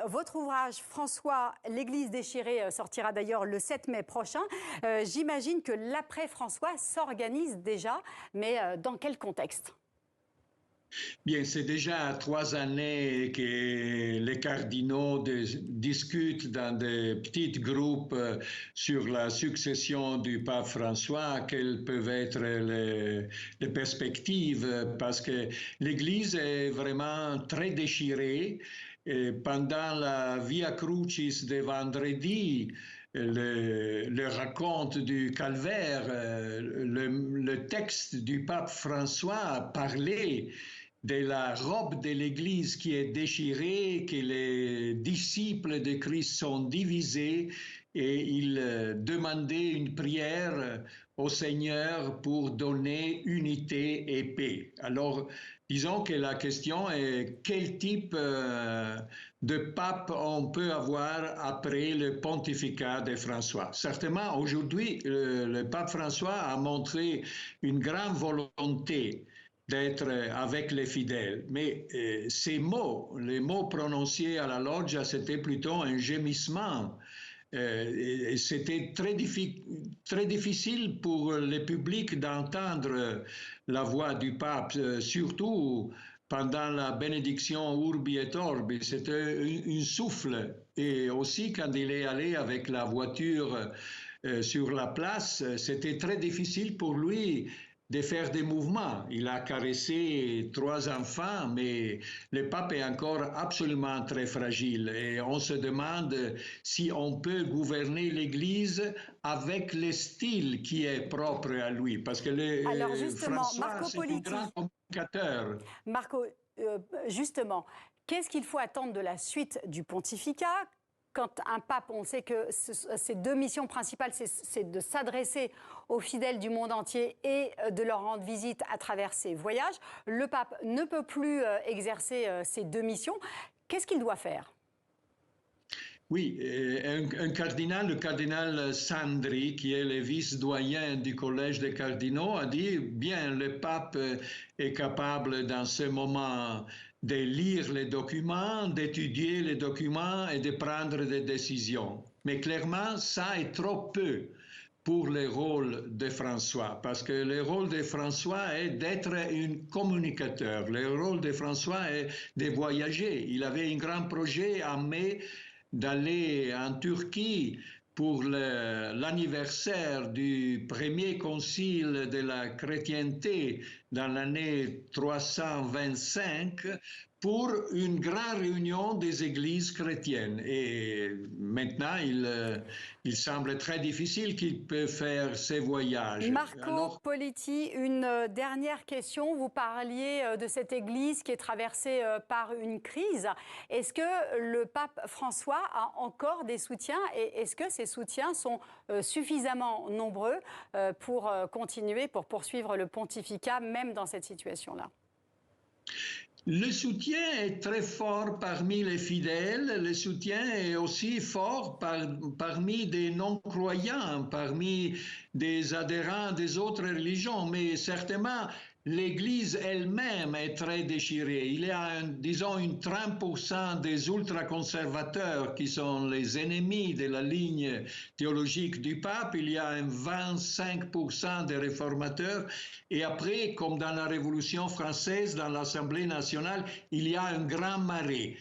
Votre ouvrage François, l'Église déchirée sortira d'ailleurs le 7 mai prochain. J'imagine que l'après-François s'organise déjà, mais dans quel contexte? Bien, c'est déjà 3 années que les cardinaux discutent dans des petits groupes sur la succession du pape François, quelles peuvent être les perspectives, parce que l'Église est vraiment très déchirée. Et pendant la Via Crucis de vendredi, le raconte du calvaire, le texte du pape François parlait de la robe de l'Église qui est déchirée, que les disciples de Christ sont divisés et il demandait une prière au Seigneur pour donner unité et paix. Alors, disons que la question est quel type de pape on peut avoir après le pontificat de François. Certainement, aujourd'hui, le pape François a montré une grande volonté d'être avec les fidèles. Mais ces mots, les mots prononcés à la loggia, c'était plutôt un gémissement. C'était très difficile pour le public d'entendre la voix du pape, surtout pendant la bénédiction Urbi et Orbi. C'était un souffle. Et aussi quand il est allé avec la voiture sur la place, c'était très difficile pour lui de faire des mouvements. Il a caressé 3 enfants, mais le pape est encore absolument très fragile. Et on se demande si on peut gouverner l'Église avec le style qui est propre à lui. Parce que Alors justement, François, Marco c'est un Politi, grand communicateur. Marco, justement, qu'est-ce qu'il faut attendre de la suite du pontificat? Quand un pape, on sait que ses deux missions principales, c'est de s'adresser aux fidèles du monde entier et de leur rendre visite à travers ses voyages. Le pape ne peut plus exercer ces deux missions. Qu'est-ce qu'il doit faire? Oui, un cardinal, le cardinal Sandri, qui est le vice-doyen du collège des cardinaux, a dit, bien, le pape est capable dans ce moment de lire les documents, d'étudier les documents et de prendre des décisions. Mais clairement, ça est trop peu pour le rôle de François, parce que le rôle de François est d'être un communicateur. Le rôle de François est de voyager. Il avait un grand projet en mai d'aller en Turquie pour l'anniversaire du premier concile de la chrétienté dans l'année 325 pour une grande réunion des églises chrétiennes. Et maintenant, il semble très difficile qu'il puisse faire ces voyages. Marco Politi, une dernière question. Vous parliez de cette église qui est traversée par une crise. Est-ce que le pape François a encore des soutiens et est-ce que ces soutiens sont suffisamment nombreux pour continuer, pour poursuivre le pontificat, même dans cette situation-là? Le soutien est très fort parmi les fidèles, le soutien est aussi fort parmi des non-croyants, parmi des adhérents des autres religions, mais certainement l'Église elle-même est très déchirée. Il y a, disons, une 30% des ultra-conservateurs qui sont les ennemis de la ligne théologique du pape. Il y a un 25% des réformateurs. Et après, comme dans la Révolution française, dans l'Assemblée nationale, il y a un grand marais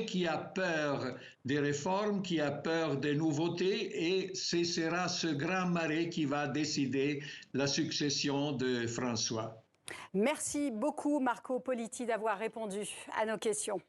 qui a peur des réformes, qui a peur des nouveautés, et ce sera ce grand marais qui va décider la succession de François. Merci beaucoup, Marco Politi, d'avoir répondu à nos questions.